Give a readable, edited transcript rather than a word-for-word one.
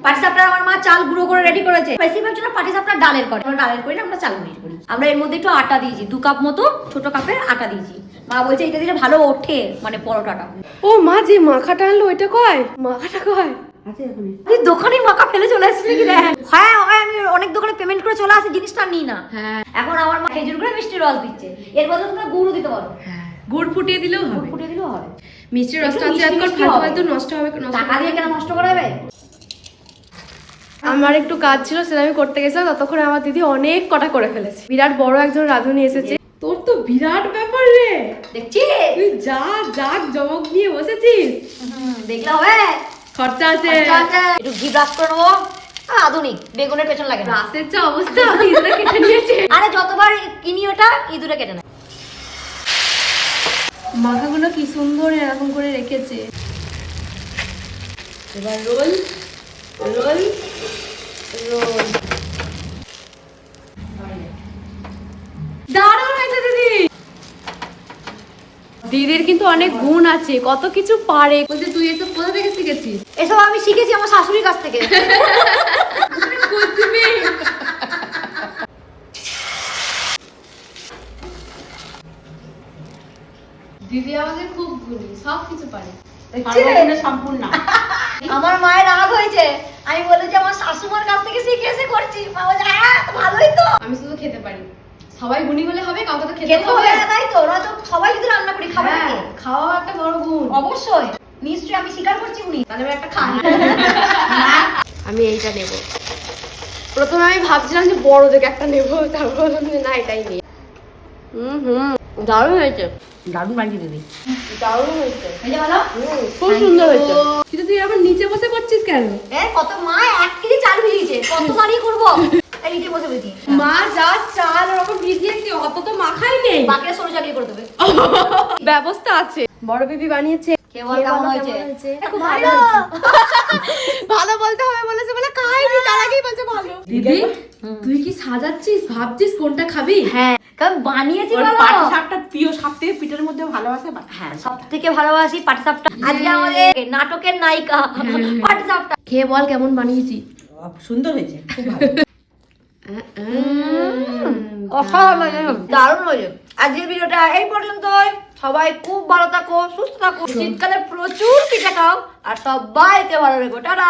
পাটিসাপটা আমার মা চাল গুঁড়ো করে রেডি করেছে। বেশিরভাগ জন্য পাটিসাপটা ডালের করে, আমরা ডালের করি না, আমরা চাল গুঁড়ো করি। আমরা এর মধ্যে একটু আটা দিয়েছি, 2 কাপ মতো ছোট কাপের আটা দিয়েছি। মা বলছে এটা দিলে ভালো ওঠে, মানে পরোটাটা। ও মা, যে মাখাটা আনলো ওইটা কয়? মাখাটা কয়? দোকানে মাখা ফেলে চলে আসছে কি? হ্যাঁ আমি অনেক দোকানে পেমেন্ট করে চলে আসি, জিনিসটা নিই না। এখন আমার মা খেজুর গুঁড়ো মিষ্টি রস দিচ্ছে, এর বদলে তোমরা গুড়ও দিতে পারো। গুড় ফুটিয়ে দিলেও হবে। ফুটিয়ে দিলেও হবে। মিষ্টি রসটা আছে একবার ফালতু নষ্ট হবে, টাকা দিয়ে কেন নষ্ট করাবে? আমার একটু কাজ ছিল, সেটা আমি করতে গেছিলাম, ততক্ষণে আমার দিদি অনেক কটা করে ফেলেছে। বিরাট বড় একজন রাঁধুনি এসেছে। তোর তো বিরাট ব্যাপার রে, দেখছিস? তুই যা জাগ জমক নিয়ে বসেছিস। দেখলে হবে, খরচা আছে। একটু ঘি ব্রাশ করে নেবো। আধুনিক, বেগুনের পেছন লাগে না। রাসের যা অবস্থা, ইঁদুরে কেটে নিয়েছে। আরে যতবার কিনি ওটা ইঁদুরে কেটে নেয়। মাখাগুলো কি সুন্দর এরকম করে রেখেছে। এবার রোল রোল রোল। দারুণ হয়েছে দিদি। দিদির কিন্তু অনেক গুণ আছে, কত কিছু পারে। বলছে তুই এসব কোথা থেকে শিখেছিস? এসব আমি শিখেছি আমার শাশুড়ির কাছ থেকে। দিদি আমাদের খুব গুণী, সব কিছু পারে। সম্পূর্ণ আমার মায়ের রাগ হয়েছে, আমি বলেছি আমার শাশুমার কাছ থেকে শিখে এসে করছি। মা বলে হ্যাঁ ভালোই তো। আমি শুধু খেতে পারি, সবাই গুণী হলে হবে, কাউকে তো খেতে খেতে হবে হবে। তাই তো, নয়তো সবাই যদি রান্না করি খাবে নাকি? খাওয়া একটা বড় গুণ। অবশ্যই, নিশ্চয়ই আমি স্বীকার করছি উনি। তাহলে আমি একটা খাই। আমি এইটা নেব। প্রথমে আমি ভাবছিলাম যে বড় দেখে একটা নেব, তারপর বললাম যে না এটাই নেই। দারুণ হয়েছে। দারুণ বানিয়ে দিবি। দারুণ হয়েছে। এই যে ভালো? খুব সুন্দর হয়েছে। কিন্তু তুই আবার নিচে বসে করছিস কেন? কত মা 1 কেজি চাল ভিজিয়েছে, কতবারই করবো? এই নিচে বসে বসে মা যা চাল ওরকম ভিজিয়েছি, অত তো মাখাই নেই। বাকিরা সরু চাকরি করে দেবে। ব্যবস্থা আছে। বড় বিবি বানিয়েছে। কে বল কেমন হয়েছে? খুব ভালো। ভালো বলতে হবে বলেছে বলে খাইনি, তার আগেই বলছে ভালো। দিদি তুই কি সাজাচ্ছিস, ভাবছিস কোনটা খাবি? হ্যাঁ, কারণ বানিয়েছি ভালো। পাটিসাপটা প্রিয়, সবথেকে পিঠার মধ্যে ভালোবাসে। হ্যাঁ, সবথেকে ভালোবাসি পাটিসাপটা। আজকে আমাদের নাটকের নায়িকা পাটিসাপটা। খেয়ে বল কেমন বানিয়েছি। সুন্দর হয়েছে, খুব ভালো। অসাধারণ, দারুণ হয়েছে। আজকের ভিডিওটা এই পর্যন্তই। সবাই খুব ভালো থাকো, সুস্থ থাকো, শীতকালে প্রচুর পিঠা খাও, আর সবাইকে ভালো রেখো। টাটা।